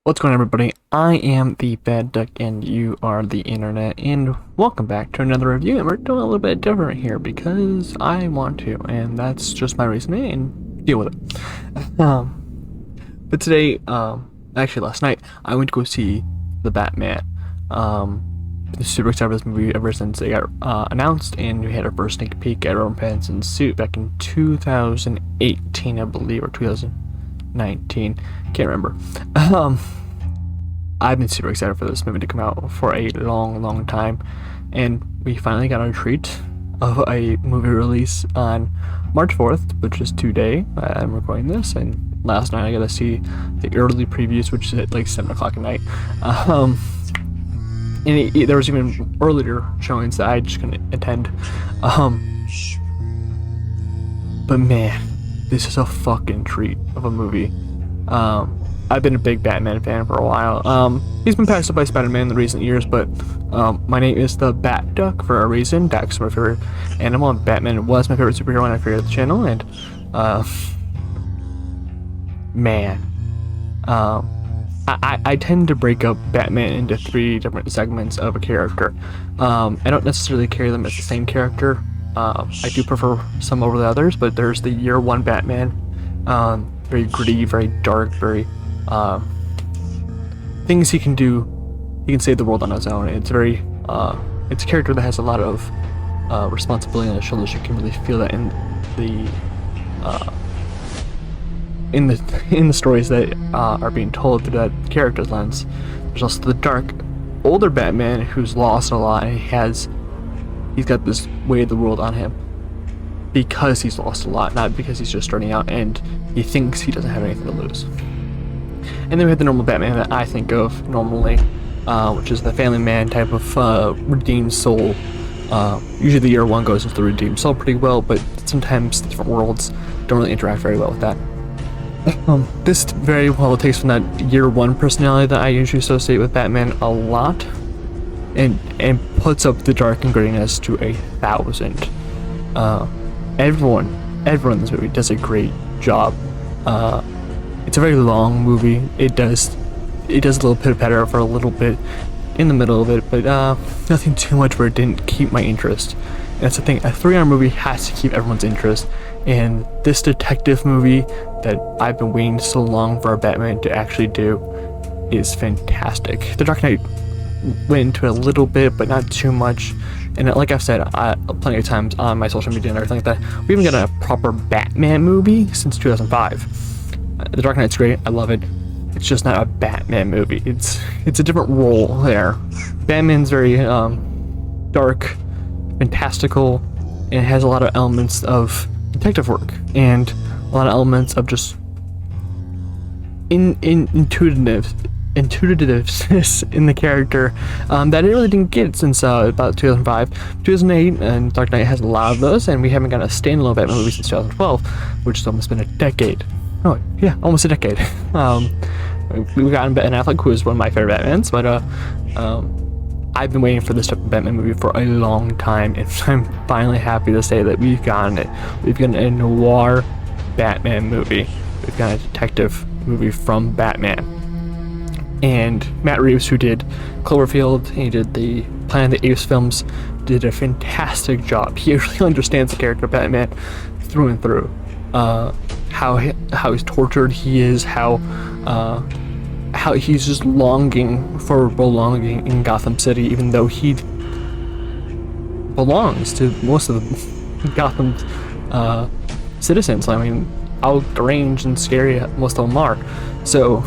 What's going on, everybody? I am the Bad Duck and you are the internet, and welcome back to another review. And we're doing a little bit different here because I want to, and that's just my reasoning, and deal with it. But today, actually last night, I went to go see the Batman. Super excited for this movie ever since it got announced, and we had our first sneak peek at Robert Pattinson's suit back in 2018, I believe, or 2019. Can't remember. I've been super excited for this movie to come out for a long time, and we finally got our treat of a movie release on March 4th, which is today. I'm recording this, and last night I got to see the early previews, which is at like 7 o'clock at night. And there was even earlier showings that I just couldn't attend. But man, this is a fucking treat of a movie. I've been a big Batman fan for a while. He's been passed up by Spider-Man in the recent years, but my name is the Bat Duck for a reason. Duck's my favorite animal, and Batman was my favorite superhero when I created the channel. And man, I tend to break up Batman into 3 different segments of a character. I don't necessarily carry them as the same character. I do prefer some over the others, but there's the year 1 Batman, very gritty, very dark, very things he can do. He can save the world on his own. It's very it's a character that has a lot of responsibility on his shoulders. You can really feel that in the stories that are being told through that character's lens. There's also the dark, older Batman who's lost a lot, and he's got this weight of the world on him because he's lost a lot, not because he's just starting out and he thinks he doesn't have anything to lose. And then we have the normal Batman that I think of normally, which is the family man type of redeemed soul. Usually the year 1 goes into the redeemed soul pretty well, but sometimes the different worlds don't really interact very well with that. This very well takes from that year 1 personality that I usually associate with Batman a lot, and puts up the dark and grittiness to 1,000. Everyone in this movie does a great job. It's a very long movie. It does a little pitter-patter for a little bit in the middle of it, but nothing too much where it didn't keep my interest. And that's the thing, a 3-hour movie has to keep everyone's interest, and this detective movie that I've been waiting so long for a Batman to actually do is fantastic. The Dark Knight went into it a little bit, but not too much. And like I've said plenty of times on my social media and everything like that, we haven't got a proper Batman movie since 2005. The Dark Knight's great, I love it. It's just not a Batman movie. It's a different role there. Batman's very dark, fantastical, and has a lot of elements of detective work and a lot of elements of just intuitiveness in the character that it really didn't get since about 2005. 2008 and Dark Knight has a lot of those, and we haven't got a standalone Batman movie since 2012, which has almost been a decade. Oh yeah, almost a decade. We got Ben Affleck, who is one of my favorite Batmans, but I've been waiting for this type of Batman movie for a long time, and I'm finally happy to say that we've gotten it. We've gotten a noir Batman movie. We've got a detective movie from Batman. And Matt Reeves, who did Cloverfield, he did the Planet of the Apes films, did a fantastic job. He really understands the character of Batman through and through. How he's tortured he is, how he's just longing for belonging in Gotham City, even though he belongs to most of Gotham's citizens. I mean, how deranged and scary most of them are. So,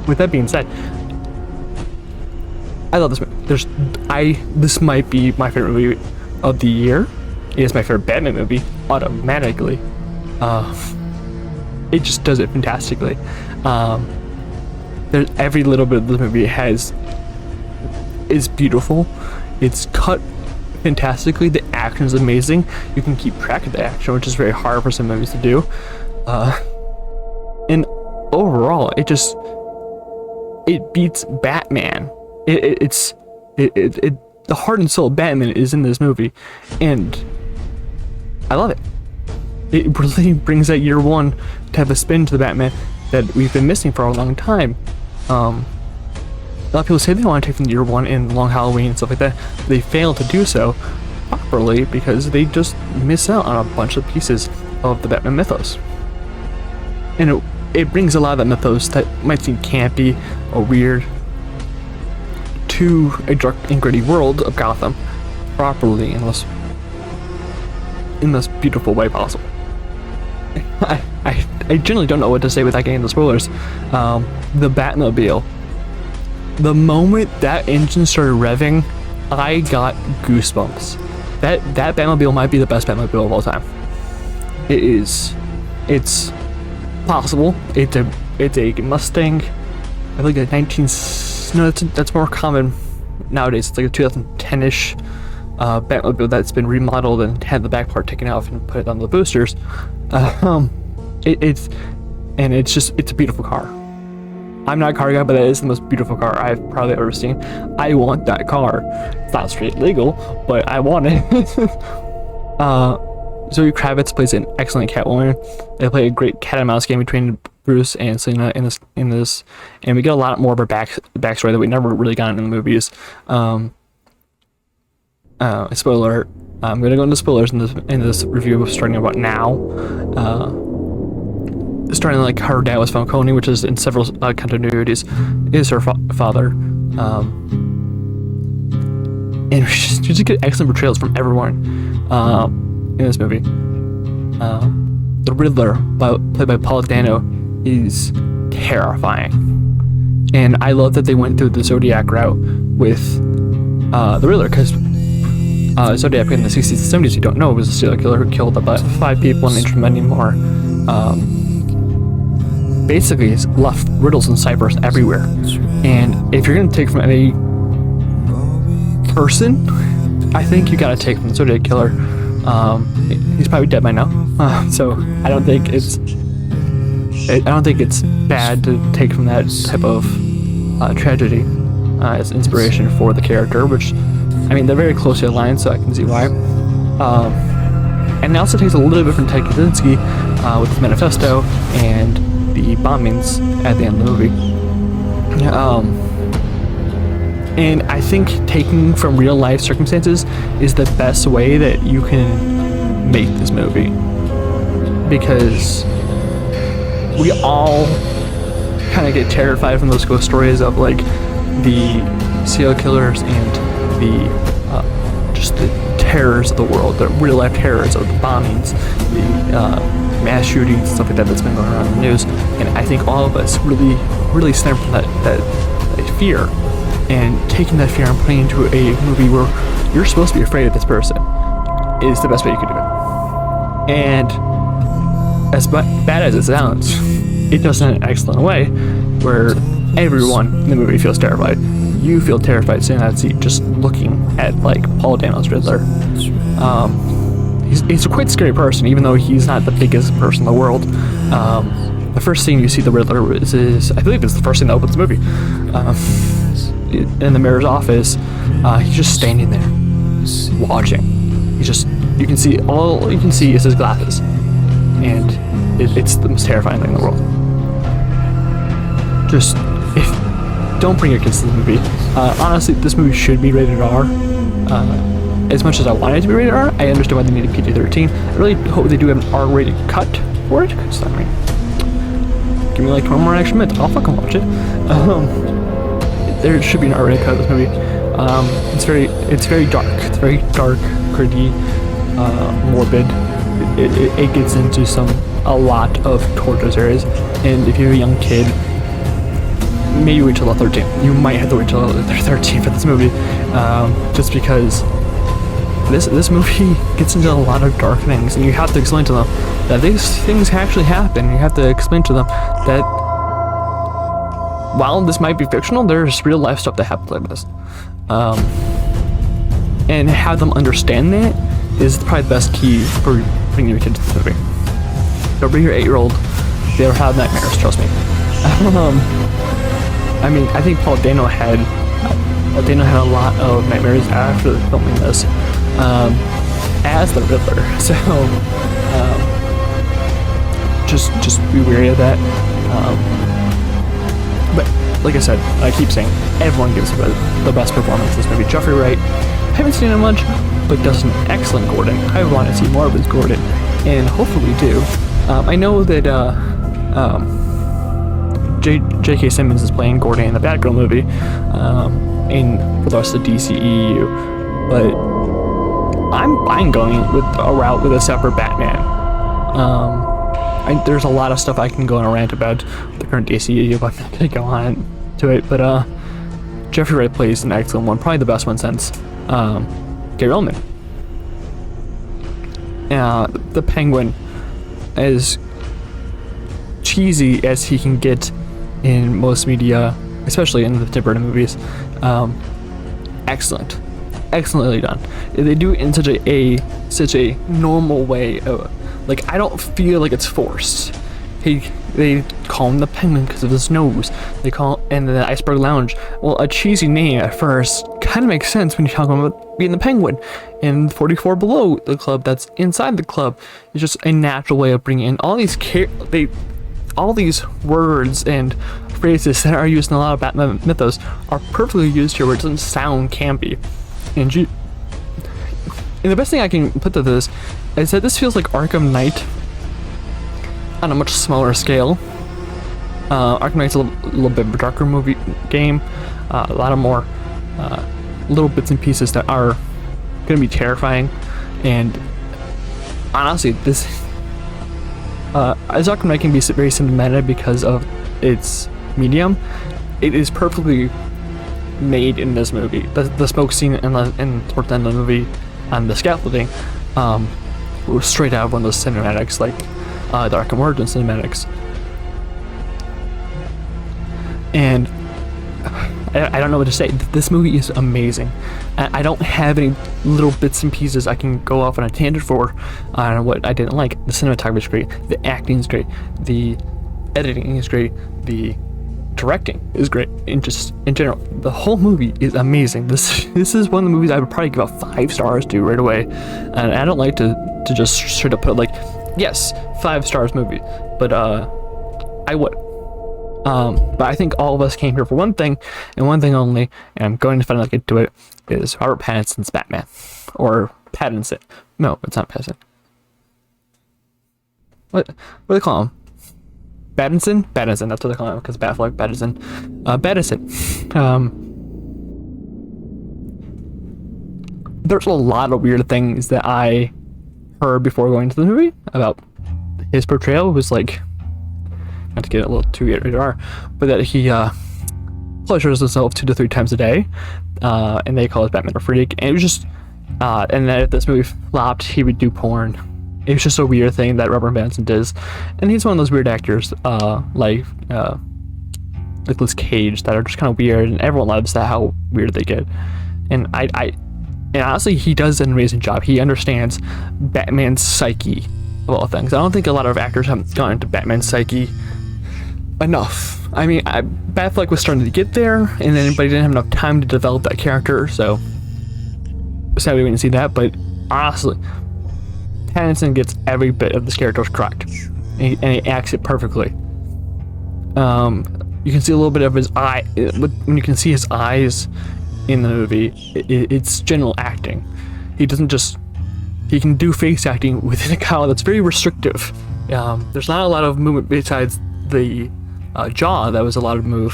with that being said, I love this movie. This might be my favorite movie of the year. It is my favorite Batman movie, automatically. It just does it fantastically. There's every little bit of the movie is beautiful. It's cut fantastically. The action is amazing. You can keep track of the action, which is very hard for some movies to do. And overall, it beats Batman. The heart and soul of Batman is in this movie, and I love it. It really brings that year 1 type of spin to the Batman that we've been missing for a long time. lot of people say they want to take from the year one in Long Halloween and stuff like that. They fail to do so properly because they just miss out on a bunch of pieces of the Batman mythos. And it brings a lot of that mythos that might seem campy or weird to a dark and gritty world of Gotham properly in this beautiful way possible. I generally don't know what to say without getting into spoilers. The Batmobile. The moment that engine started revving, I got goosebumps. That Batmobile might be the best Batmobile of all time. It is. It's possible. It's a Mustang. I think a 19. No, that's more common nowadays. It's like a 2010-ish Batmobile that's been remodeled and had the back part taken off and put on the boosters. It's a beautiful car. I'm not a car guy, but that is the most beautiful car I've probably ever seen. I want that car. It's not straight legal, but I want it. Zoe Kravitz plays an excellent Catwoman. They play a great cat and mouse game between Bruce and Selina in this, and we get a lot more of her backstory that we never really got in the movies. Spoiler alert. I'm gonna go into spoilers in this review starting about now. Starting like her dad was Falcone, which is in several continuities, is her father. And she just get excellent portrayals from everyone in this movie. The Riddler, played by Paul Dano, is terrifying. And I love that they went through the Zodiac route with the Riddler, because Zodiac in the 60s and 70s, you don't know, was a serial killer who killed about 5 people and injured many more. Basically, he's left riddles and ciphers everywhere. And if you're going to take from any person, I think you got to take from the Zodiac killer. He's probably dead by now, so I don't think it's bad to take from that type of tragedy as inspiration for the character, which, I mean, they're very closely aligned, so I can see why. And it also takes a little bit from Ted Kaczynski with his manifesto and the bombings at the end of the movie. And I think taking from real life circumstances is the best way that you can make this movie, because we all kind of get terrified from those ghost stories of like the serial killers and the just the terrors of the world, the real life terrors of the bombings, the mass shootings, stuff like that that's been going around in the news. And I think all of us really stem from that fear, and taking that fear and putting it into a movie where you're supposed to be afraid of this person is the best way you could do it. And as bad as it sounds, it does it in an excellent way where everyone in the movie feels terrified. You feel terrified sitting in that seat just looking at like Paul Dano's Riddler. He's a quite scary person, even though he's not the biggest person in the world. The first scene you see the Riddler is I believe it's the first thing that opens the movie. In the mayor's office, he's just standing there, watching. You can see all you can see is his glasses, and it's the most terrifying thing in the world. Don't bring your kids to the movie. Honestly, this movie should be rated R. As much as I want it to be rated R, I understand why they need a PG-13. I really hope they do have an R-rated cut for it, because I mean, give me like 20 more extra minutes, I'll fucking watch it. There should be an R-rated cut of this movie. It's very dark. It's very dark, gritty, morbid. It gets into a lot of torturous areas, and if you have a young kid, maybe wait till they're 13. You might have to wait till they're 13 for this movie, just because this movie gets into a lot of dark things, and you have to explain to them that these things actually happen. You have to explain to them that while this might be fictional, there's real life stuff that happens like this, and have them understand that is probably the best key for bringing your kids to the movie. Don't bring your 8-year-old; they'll have nightmares. Trust me. I mean, I think Paul Dano had a lot of nightmares after filming this, as the Riddler. So, just be wary of that. But like I said, I keep saying, everyone gives the best performance in this movie. Jeffrey Wright, haven't seen him much, but does an excellent Gordon. I want to see more of his Gordon, and hopefully do. I know that J.K. Simmons is playing Gordon in the Batgirl movie, for the rest of the DCEU, but I'm going with a route with a separate Batman. There's a lot of stuff I can go on a rant about the current DCEU, but I'm not going to go on to it. But Jeffrey Wright plays an excellent one, probably the best one since Gary Oldman. The Penguin, as cheesy as he can get in most media, especially in the Tim Burton movies, excellently done. They do it in such a normal way. Like, I don't feel like it's forced. They call him the Penguin because of his nose. And the Iceberg Lounge. Well, a cheesy name at first kind of makes sense when you're talking about being the Penguin. And 44 Below, the club that's inside the club, is just a natural way of bringing in all these words and phrases that are used in a lot of Batman mythos are perfectly used here, where it doesn't sound campy. And the best thing I can put to this is that this feels like Arkham Knight on a much smaller scale. Arkham Knight's a little bit of a darker movie game, a lot of more little bits and pieces that are going to be terrifying. And honestly, this as Arkham Knight can be very cinematic because of its medium, it is perfectly made in this movie. The smoke scene in towards the end of the movie on the scaffolding was straight out of one of those cinematics, like the Arkham Origins cinematics. And I don't know what to say. This movie is amazing. I don't have any little bits and pieces I can go off on a tangent for on what I didn't like. The cinematography is great. The acting is great. The editing is great. The directing is great. And just in general, the whole movie is amazing. This is one of the movies I would probably give out 5 stars to right away. And I don't like to just straight up put like, yes, 5 stars movie, but I would. But I think all of us came here for one thing and one thing only, and I'm going to finally get to it, is Robert Pattinson's Batman. Or Pattinson. No, it's not Pattinson. What do they call him? Pattinson? Pattinson, that's what they call him, because Batfleck, Pattinson. Pattinson. There's a lot of weird things that I heard before going to the movie about his portrayal. It was like, not to get a little too rated R, but that he pleasures himself 2 to 3 times a day, and they call his Batman a freak. And it was just, and that if this movie flopped, he would do porn. It was just a weird thing that Robert Pattinson does, and he's one of those weird actors, like Nicolas Cage, that are just kind of weird, and everyone loves that, how weird they get. And and honestly, he does an amazing job. He understands Batman's psyche of all things. I don't think a lot of actors have gone into Batman's psyche enough. I mean, Batfleck was starting to get there, and then but he didn't have enough time to develop that character, so sadly we didn't see that. But honestly, Pattinson gets every bit of this character correct, and he acts it perfectly. You can see a little bit of his eye when you can see his eyes in the movie. It's general acting. He can do face acting within a style that's very restrictive. There's not a lot of movement besides the jaw. That was a lot of move.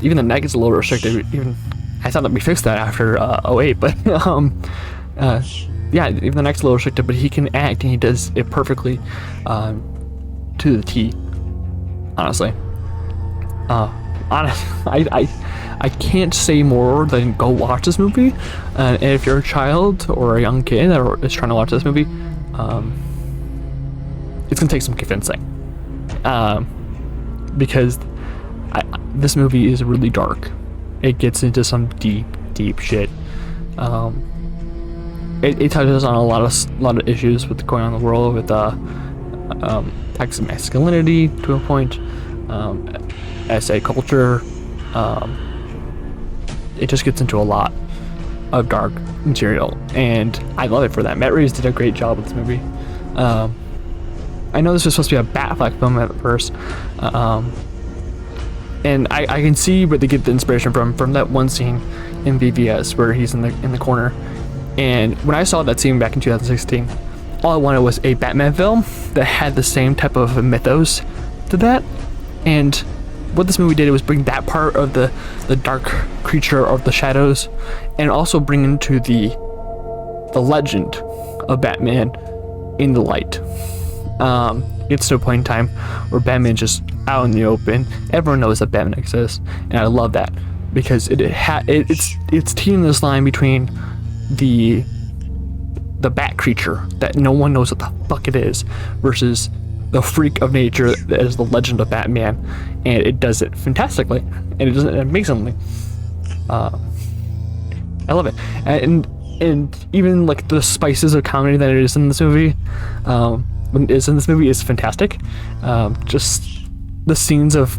Even the neck is a little restrictive. Even I thought that we fixed that after 08, but yeah, even the neck's a little restricted, but he can act, and he does it perfectly to the T. Honestly, I can't say more than go watch this movie. And if you're a child or a young kid that is trying to watch this movie, it's gonna take some convincing, because this movie is really dark. It gets into some deep shit. It touches on a lot of issues with going on in the world, with toxic masculinity to a point, SA culture. It just gets into a lot of dark material, and I love it for that. Matt Reeves did a great job with this movie. I know this was supposed to be a Batfleck film at first, And I can see where they get the inspiration from that one scene in BVS where he's in the corner. And when I saw that scene back in 2016, all I wanted was a Batman film that had the same type of mythos to that. And what this movie did was bring that part of the dark creature of the shadows, and also bring into the legend of Batman in the light. It's to a point in time where Batman's just out in the open. Everyone knows that Batman exists, and I love that because it's teeing this line between the bat creature that no one knows what the fuck it is versus the freak of nature that is the legend of Batman, and it does it fantastically, and it does it amazingly. I love it, and even like the spices of comedy that it is in this movie, is fantastic. Just the scenes of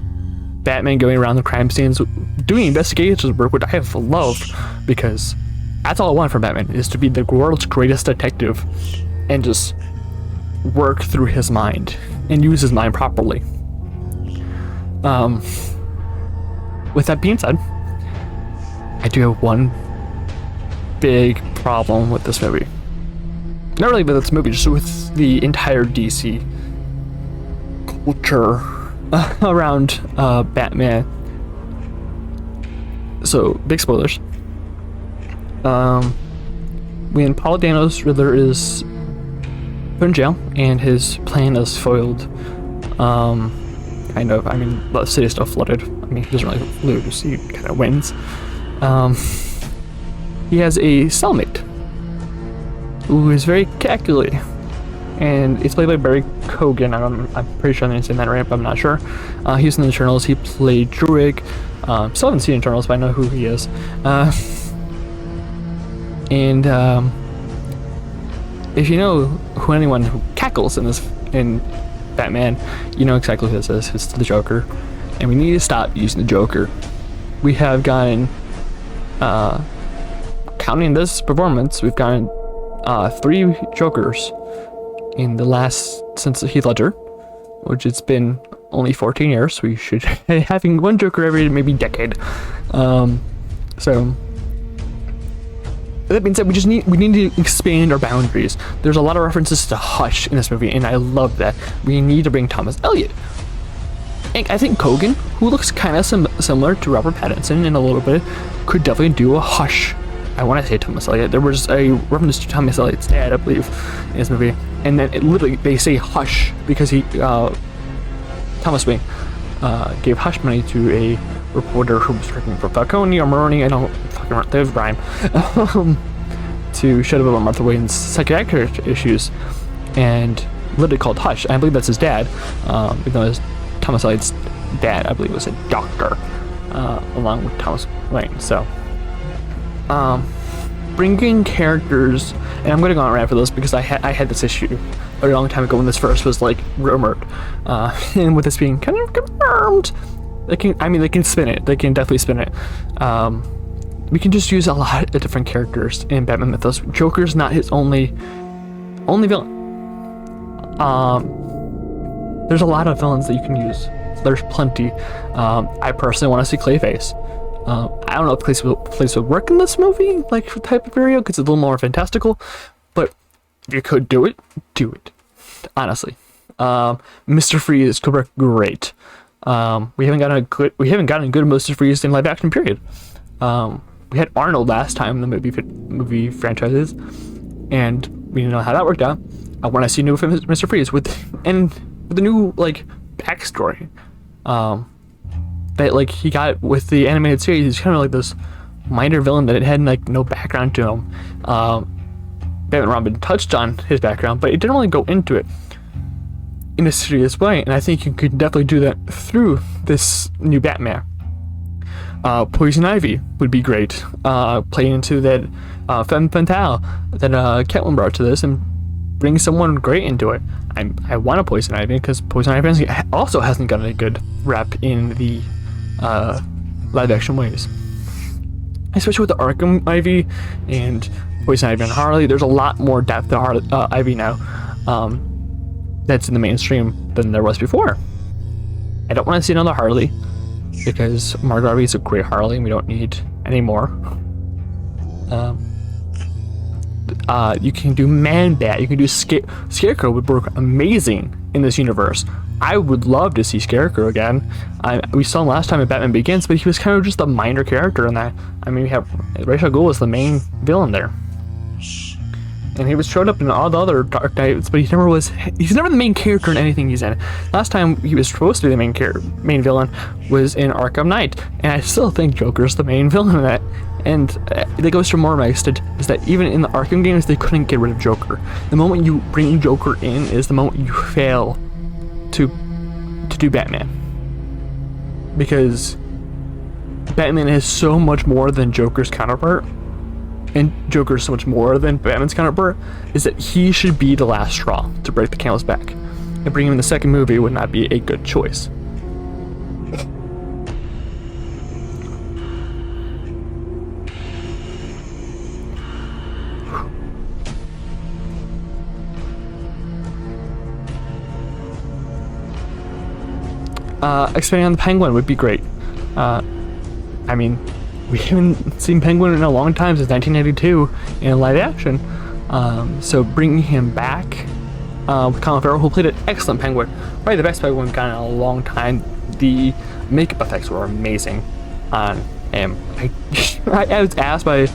Batman going around the crime scenes, doing investigation work, which I have loved, because that's all I want from Batman, is to be the world's greatest detective and just work through his mind and use his mind properly. With that being said, I do have one big problem with this movie. Not really with this movie, just with the entire DC culture around Batman. So, big spoilers. When Paul Dano's Riddler is put in jail and his plan is foiled, kind of, I mean, the city's still flooded. I mean, he doesn't really lose, he kind of wins. He has a cellmate who is very calculating, and it's played by Barry Keoghan. I'm pretty sure I'm saying that right, but I'm not sure. He's in the Eternals. He played Druig. Still haven't seen Eternals, but I know who he is. And if you know anyone who cackles in Batman, you know exactly who this is. It's the Joker, and we need to stop using the Joker. We have gotten, counting this performance, we've gotten 3 Jokers in the last, since Heath Ledger, which it's been only 14 years. We should be having 1 Joker every maybe decade. So that being said, we need to expand our boundaries. There's a lot of references to Hush in this movie, and I love that. We need to bring Thomas Elliott. And I think Keoghan, who looks kind of similar to Robert Pattinson in a little bit, could definitely do a Hush. I want to say Thomas Elliott. There was a reference to Thomas Elliott's dad, I believe, in this movie, and then they say Hush because Thomas Wayne gave hush money to a reporter who was working for Falcone or Maroney, I don't fucking remember, there's rhyme, to shut up about Martha Wayne's psychiatric issues, and literally called Hush. I believe that's his dad, even though Thomas Elliott's dad, I believe, was a doctor, along with Thomas Wayne. So, bringing characters, and I'm going to go on right for this because I had this issue a very long time ago when this first was like rumored, and with this being kind of confirmed, they can spin it. They can definitely spin it. We can just use a lot of different characters in Batman mythos. Joker's not his only villain. There's a lot of villains that you can use. There's plenty. I personally want to see Clayface. I don't know if Clayface would work in this movie, like type of area, because it's a little more fantastical. But if you could do it, do it. Honestly, Mr. Freeze could work great. We haven't gotten a good Mr. Freeze in live action. Period. We had Arnold last time in the movie franchises, and we didn't know how that worked out. I want to see new Mr. Freeze with the new like backstory. That like he got with the animated series. He's kind of like this minor villain that it had like no background to him. Batman and Robin touched on his background, but it didn't really go into it in a serious way, and I think you could definitely do that through this new Batman. Poison Ivy would be great, playing into that femme fatale that Catwoman brought to this, and bring someone great into it. I want a Poison Ivy because Poison Ivy also hasn't gotten a good rep in the live action ways, especially with the Arkham Ivy and Poison Ivy and Harley. There's a lot more depth to Ivy now, that's in the mainstream than there was before. I don't want to see another Harley. because Margot Robbie is a great Harley and we don't need any more. You can do Man-Bat, you can do Scarecrow would work amazing in this universe. I would love to see Scarecrow again. We saw him last time in Batman Begins, but he was kind of just a minor character in that. I mean, we have Ra's al Ghul was the main villain there, and he was showed up in all the other Dark Knights, but he's never the main character in anything he's in. Last time he was supposed to be the main villain was in Arkham Knight, and I still think Joker's the main villain in that. And that goes to more my extent is that even in the Arkham games, they couldn't get rid of Joker. The moment you bring Joker in is the moment you fail to do Batman, because Batman is so much more than Joker's counterpart, and Joker is so much more than Batman's counterpart, is that he should be the last straw to break the camel's back, and bringing him in the second movie would not be a good choice. Expanding on the Penguin would be great. I mean, we haven't seen Penguin in a long time, since 1992 in live action. So bringing him back with Colin Farrell, who played an excellent Penguin, probably the best Penguin we've gotten in a long time. The makeup effects were amazing on him. I was asked by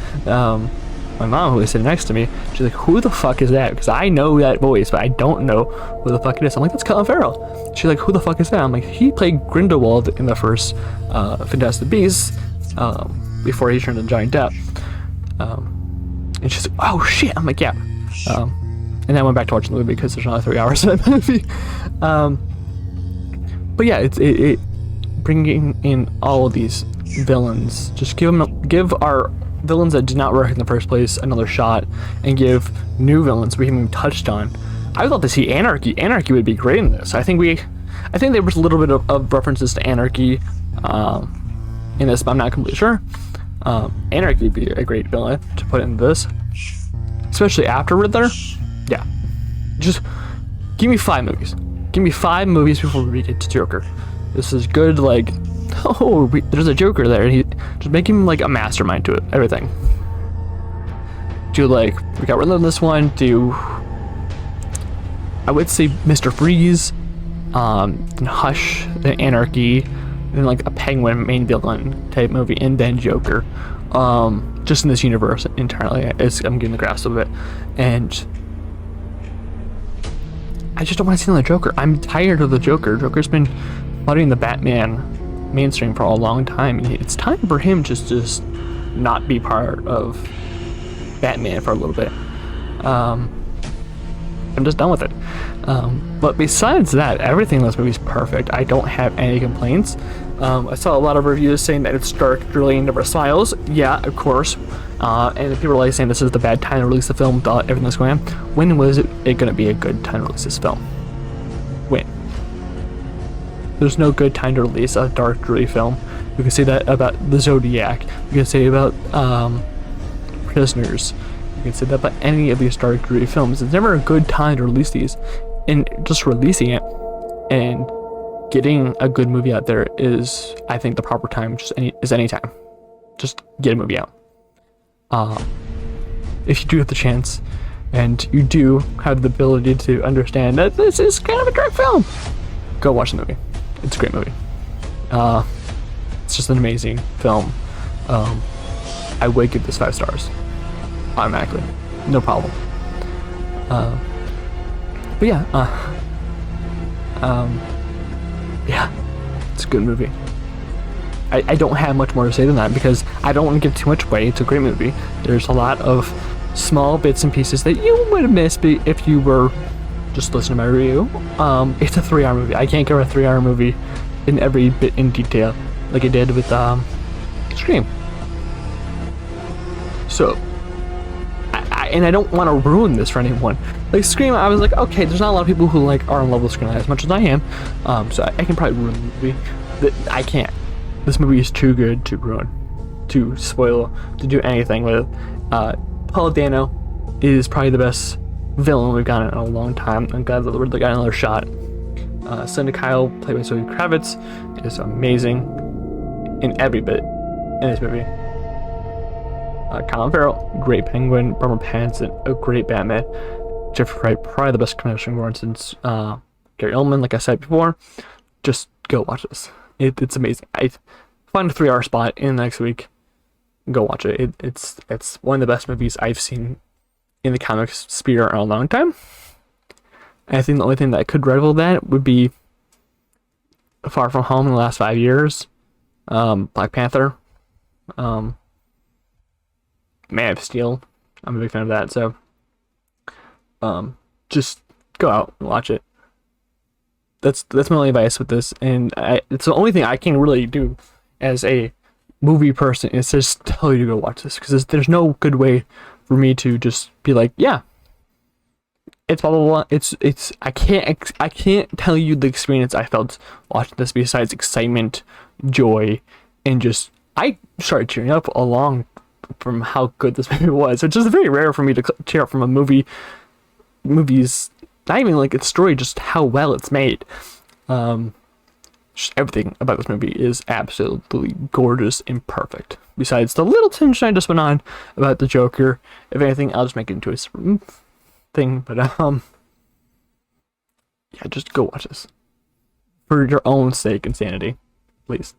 my mom, who was sitting next to me, she's like, who the fuck is that? Because I know that voice, but I don't know who the fuck it is. I'm like, that's Colin Farrell. She's like, who the fuck is that? I'm like, he played Grindelwald in the first Fantastic Beasts before he turned into Johnny Depp. And she's like, oh shit. I'm like, yeah. And then I went back to watch the movie because there's another 3 hours in that movie. But yeah, it bringing in all of these villains, just give our villains that did not work in the first place another shot, and give new villains we haven't even touched on. I would love to see Anarchy. Anarchy would be great in this. I think there was a little bit of references to Anarchy in this, but I'm not completely sure. Anarchy would be a great villain to put in this, especially after Riddler. Yeah, just give me 5 movies. Give me 5 movies before we get to Joker. This is good. Like, there's a Joker there, and he just make him like a mastermind to it. Everything. Do like we got Riddler in this one. Do I would say Mr. Freeze, then Hush, then Anarchy, then like a Penguin main villain type movie, and then Joker. Just in this universe entirely, as I'm getting the grasp of it, and I just don't want to see another Joker. I'm tired of the Joker. Joker's been flooding the Batman mainstream for a long time, and it's time for him just to not be part of Batman for a little bit. I'm just done with it. But besides that, everything in this movie is perfect. I don't have any complaints. I saw a lot of reviews saying that it's dark, really never smiles. Yeah, of course. And people are like saying this is the bad time to release the film with everything that's going on. When was it going to be a good time to release this film? When? There's no good time to release a dark, dreary film. You can say that about The Zodiac. You can say about Prisoners. You can say that about any of these dark, dreary films. It's never a good time to release these. And just releasing it and getting a good movie out there is, I think, the proper time. Is any time. Just get a movie out. If you do have the chance, and you do have the ability to understand that this is kind of a dark film, go watch the movie. It's a great movie. It's just an amazing film. I would give this 5 stars automatically, no problem. But yeah, yeah, it's a good movie. I don't have much more to say than that because I don't want to give too much away. It's a great movie. There's a lot of small bits and pieces that you would have missed if you were just listening to my review. It's a 3-hour movie. I can't cover a 3-hour movie in every bit in detail like I did with Scream. So, I don't want to ruin this for anyone. Like Scream, I was like, okay, there's not a lot of people who like are in love with Scream as much as I am. So I can probably ruin the movie. I can't. This movie is too good to ruin, to spoil, to do anything with. Paul Dano is probably the best villain we've gotten in a long time. I'm glad that the Riddler got another shot. Cindy Kyle, played by Zoe Kravitz, is amazing. in every bit in this movie. Colin Farrell, great Penguin. Robert Pattinson, a great Batman. Jeffrey Wright, probably the best commissioner award since Gary Oldman, like I said before. Just go watch this. It's amazing. I find a 3-hour spot in the next week. Go watch it. It's one of the best movies I've seen in the comics sphere in a long time. I think the only thing that could rival that would be Far From Home in the last 5 years. Black Panther. Man of Steel. I'm a big fan of that, so just go out and watch it. That's my only advice with this, and it's the only thing I can really do as a movie person is just tell you to go watch this, because there's no good way for me to just be like, yeah, it's blah blah blah. It's I can't tell you the experience I felt watching this besides excitement, joy, and just I started cheering up along from how good this movie was, which is very rare for me to cheer up from a movie's not even like its story, just how well it's made. Just everything about this movie is absolutely gorgeous and perfect. Besides the little tinge I just went on about the Joker, if anything, I'll just make it into a thing. But yeah, just go watch this for your own sake and sanity, please.